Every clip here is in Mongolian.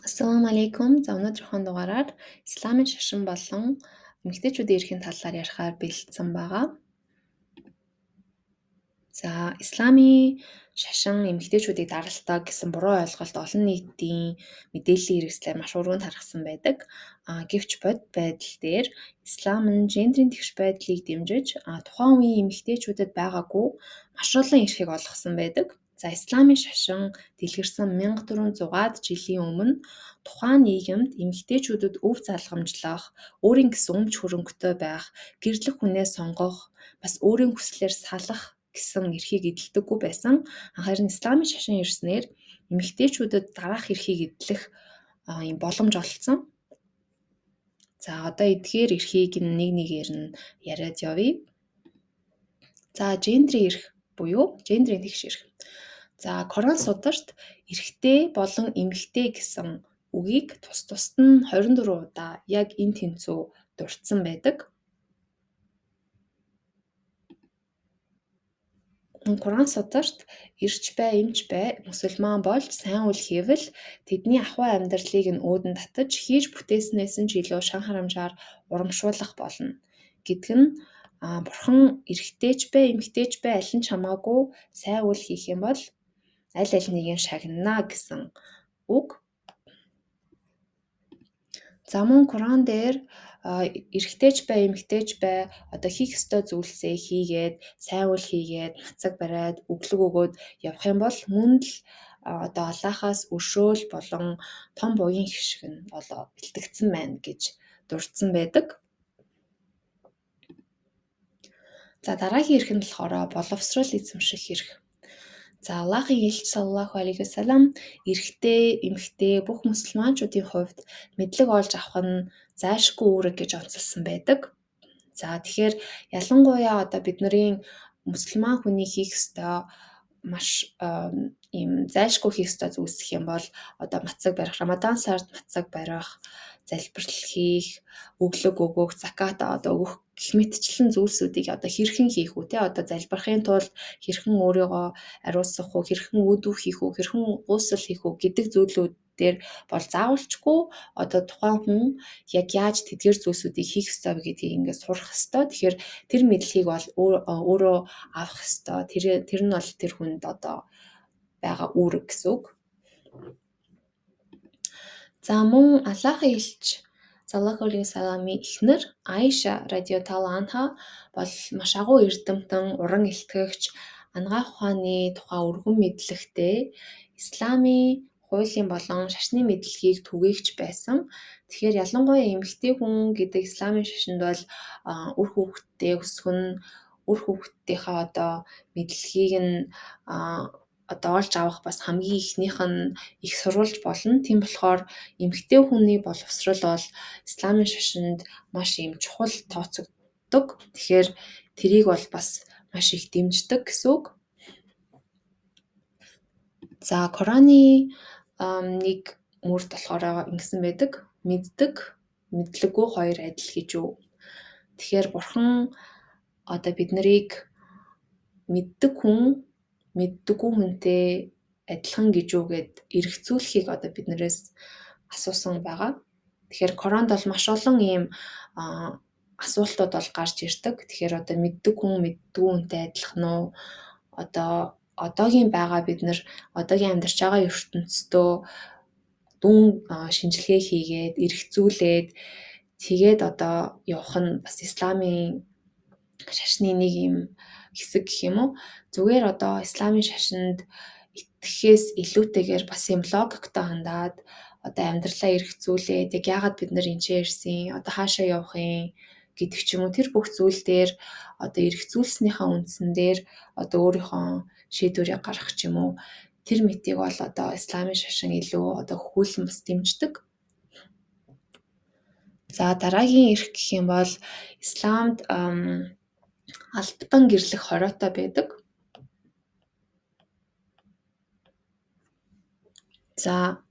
Ассаламу алейкум. За өнөөдрийнхөө дугаараар исламын шашин болон эмэгтэйчүүдийн эрхийн талаар ярихаар бэлдсэн байгаа. За исламын шашин эмэгтэйчүүдийг даралдаг гэсэн буруу ойлголт олон нийтийн мэдээллийн хэрэгслээр маш өргөнд тархсан байдаг. Гэвч бод байдал дээр ислам нь гендрийн тэгш байдлыг дэмжиж тухайн үеийн эмэгтэйчүүдэд байгаагүй маш олон эрхийг олгосон байдаг. За исламын шашин дэлгэрсэн 1400-аад жилийн өмнө тухайн нийгэмд эмэгтэйчүүдэд өв залгамжлах, өөрийн гэсэн өмч хөрөнгөтэй байх, гэрлэх хүнээ сонгох, бас өөрийн хүслээр салах гэсэн эрхийг эдэлдэггүй байсан. Харин исламын шашин ирснээр эмэгтэйчүүдэд дараах эрхийг эдлэх юм боломж олгосон. За одоо эдгээр эрхийг нэг нэгээр нь яриад явъя. За гендрийн эрх буюу гендрийн тэгш эрх. За Коран сударт эрэгтэй болон эмэгтэй гэсэн үгийг тус тусад нь 24 удаа яг энэ тэнцүү дурдсан байдаг. Коран сударт эрч бай, эмч бай, мусульман болж сайн үйл хийвэл тэдний ахуй амьдралыг нь өөдөн татаж хийж бүтээснээс нь ч илүү шан харамжаар урамшуулах болно гэдг нь бурхан эрэгтэйч бай, эмэгтэйч бай аль нь ч хамаагүй сайн үйл хийх юм бол аль алийг нь шагнана гэсэн үг. За мөн Коран дээр эрэгтэйч бай, эмэгтэйч бай одоо хийх ёстой зүйлсээ хийгээд, сайн үйл хийгээд, нацаг бариад, өглөг өгөөд явах юм бол мөн л одоо Аллахаас өршөөл болон том буян хишиг нь бэлтгэгдсэн байна гэж дурдсан байдаг. За дараагийн эрх нь болохоор боловсрол эзэмших эрх. За Аллахын элч саллаллаху алейхи вассалам эрэгтэй, эмэгтэй бүх мусульманчуудын хувьд мэдлэг олж авах нь зайлшгүй үүрэг гэж онцлсан байдаг. За тэгэхээр ялангуяа одоо бидний мусульман хүний хийх ёстой маш ийм зайлшгүй хийх ёстой зүйлс гэх юм бол одоо мацаг барих, Рамадан сард мацаг барих, залбирал хийх, өглөг өгөх, закат одоо өгөх гэх мэтчлэн зүйлсүүдийг одоо хэрхэн хийх үү те одоо залбирахын тулд хэрхэн өөрийгөө ариусгах уу, хэрхэн үдүү хийх үү, хэрхэн гуйсал хийх үү гэдэг зүйлүүд дээр бол заавалчгүй одоо тухайн хүн яг яаж тэдгээр зүйлсүүдийг хийх ёстой вэ гэдгийг ингээд сурах ёстой. Тэгэхээр тэр мэдлэгийг бол өөрөө авах ёстой. Тэр нь бол тэр хүнд одоо байгаа үүрэг гэсэн үг. За мөн Аллахын элч саллаллаху алейхи вассаламын эхнэр Аиша радиаллаху анха бол маш агуу эрдэмтэн, уран илтгэгч, анагаах ухааны тухай өргөн мэдлэгтэй, исламын хуулийн болон шашны мэдлэгийг түгээгч байсан. Тэгэхээр ялангуяа эмэгтэй хүн гэдэг исламын шашинд бол үр хүүхэдтэй өсгөн, үр хүүхдийнхаа одоо мэдлэгийг нь одоо олж авах бас хамгийн ихнийх нь их сурвалж болно. Тийм болохоор эмэгтэй хүний боловсрол бол исламын шашинд маш юм чухал тооцогддог. Тэгэхээр тэрийг бол бас маш их дэмждэг гэсэн үг. За Кораны нэг мөрд болохоор ингэсэн байдаг. Мэддэг, мэдлэггүй хоёр адил гэж юу. Тэгэхээр бурхан одоо бид нарыг мэддэг хүн мэддэггүй хүнтэй адилхан гэж юу гэд эргцүүлэхийг одоо биднээс асуусан байгаа. Тэгэхээр Коранд бол маш олон ийм асуултууд бол гарч ирдэг. Тэгэхээр одоо мэддэг хүн мэддэггүй хүнтэй адилхан уу? Одоо одоогийн байгаа бид нар одоогийн амьдарч байгаа ертөнцийн дүн шинжилгээ хийгээд эргцүүлээд тэгээд одоо явах нь бас исламын шашны нэг юм хэсэг гэх юм уу. Зүгээр одоо исламын шашинд итгэхээс илүүтэйгээр бас юм логиктой хандаад одоо амьдралаа эргцүүлээд яг яагаад бид нар энэ ирсэн, одоо хаашаа явах юм гэдэг ч юм уу. Тэр бүх зүйл дээр одоо эргцүүлснийхаа үндсэн дээр одоо өөрийнхөө шийдвэрийг гаргах ч юм уу. Тэр мэтийг бол одоо исламын шашин илүү одоо хөвүүлэн бас дэмждэг. За дараагийн эрх гэх юм бол исламд албатан гэрлэх хориотой байдаг. За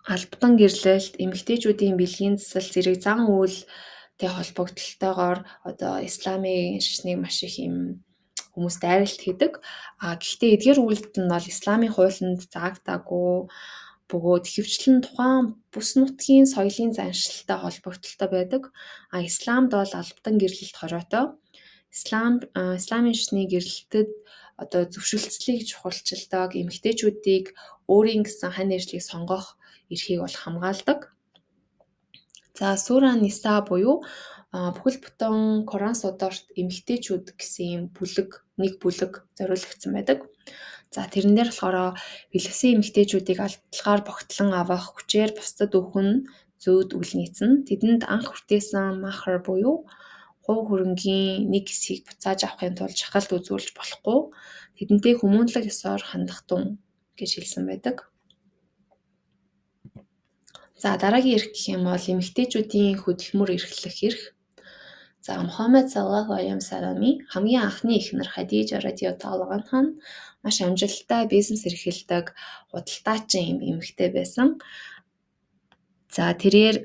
албатан гэрлэлт эмэгтэйчүүдийн бэлгийн засал зэрэг зан үйлтэй холбогдлолтойгоор одоо исламын шашныг маш их юм хүмүүст дайралт хийдэг. Гэхдээ эдгээр үйлдэл нь бол исламын хуулинд заагдаагүй бөгөөд ихэвчлэн тухайн бүс нутгийн соёлын заншилтай холбогдолтой байдаг. Исламд бол албадан гэрлэлт хороотой. Исламын шашны гэрлэлтэд одоо зөвшөлтслийг чухалчилдаг, эмэгтэйчүүдийг өөрийн гэсэн хань нэршлиг сонгох эрхийг бол хамгаалдаг. За Сура Ниса буюу бүхэл бүтэн Коран судорт эмэгтэйчүүд гэсэн нэг бүлэг зориулагдсан байдаг. За тэрэн дээр болохоор бэлэвсэн эмэгтэйчүүдийг алдлахаар богтлон авах, хүчээр бусдад өгөх нь зөөд үл нийцнэ. Тэдэнд анх хүртээсэн махар буюу хувь хөрөнгийн нэг хэсгийг буцааж авахын тулд шахалт үзүүлж болохгүй. Тэдэнтэй хүмүүнлэг ёсоор хандах тун гэж хэлсэн байдаг. За дараагийн эрх гэх юм бол эмэгтэйчүүдийн хөдөлмөр эрхлэх эрх. За Мухаммед саллаллаху алейхи вассаламын хамгийн анхны эхнэр Хадижа радиаллаху анха нь маш амжилттай бизнес эрхэлдэг худалдаачин эмэгтэй байсан. За тэрээр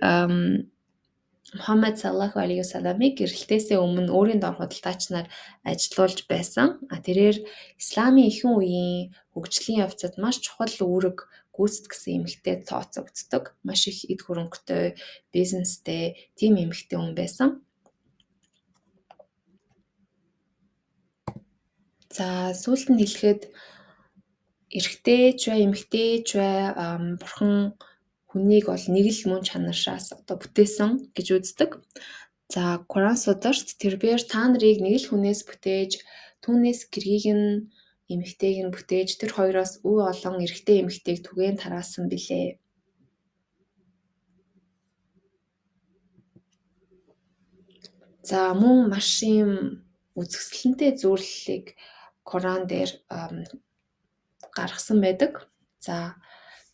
Мухаммед саллаллаху алейхи вассаламыг гэрэлтээсээ өмнө өөрийн дор худалдаачнаар ажилуулж байсан. Тэрээр исламын ихэнх үеийн хөгжлийн явцад маш чухал үүрэг гүйцэтгсэн эмэгтэй тооцогддог. Маш их эд хөрөнгөтэй, бизнестэй тийм эмэгтэй хүн байсан. За сүүлд нь хэлэхэд эрэгтэй ч бай, эмэгтэй ч бай, бурхан хүнийг бол нэг л мөн чанараас одоо бүтээсэн гэж үздэг. За Коран судорт тэрээр та нарыг нэг л хүнээс бүтээж, түүнээс гэргийг нь эмэгтэйг нь бүтээж, тэр хоёроос үе олон эрэгтэй эмэгтэйг түгээн тараасан билээ. За мөн маш юм үзэсгэлэнтэй зүйлийг Коран дээр гаргасан байдаг. За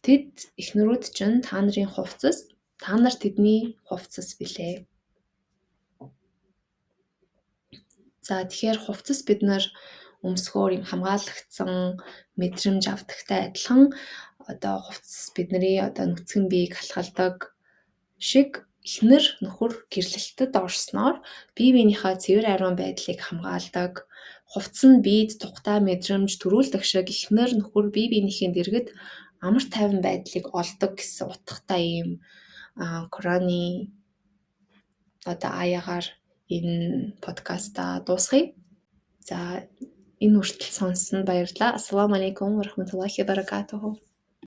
тэд эхнэрүүд чинь та нарын хувцас, та нар тэдний хувцас билээ. За тэгэхээр хувцас бид нар өмсгөөр юм хамгаалагдсан мэдрэмж авдагтай адилхан одоо хувцас бидний одоо нүцгэн биеийг халахалдаг шиг эхнэр нөхөр гэрлэлтэд орсноор бие биенийхээ цэвэр ариун байдлыг хамгаалдаг. Хувцас нь биед тухтай мэдрэмж төрүүлдэг шиг эхнэр нөхөр бие биенийхээ дэргэд амар тайван байдлыг олдог гэсэн утгатай ийм Кораны одоо аягаар энэ подкаста дуусгая. За энэ хүртэл сонссонд баярлалаа. Ассаламу алейкум ва рахматуллахи ва баракатуху.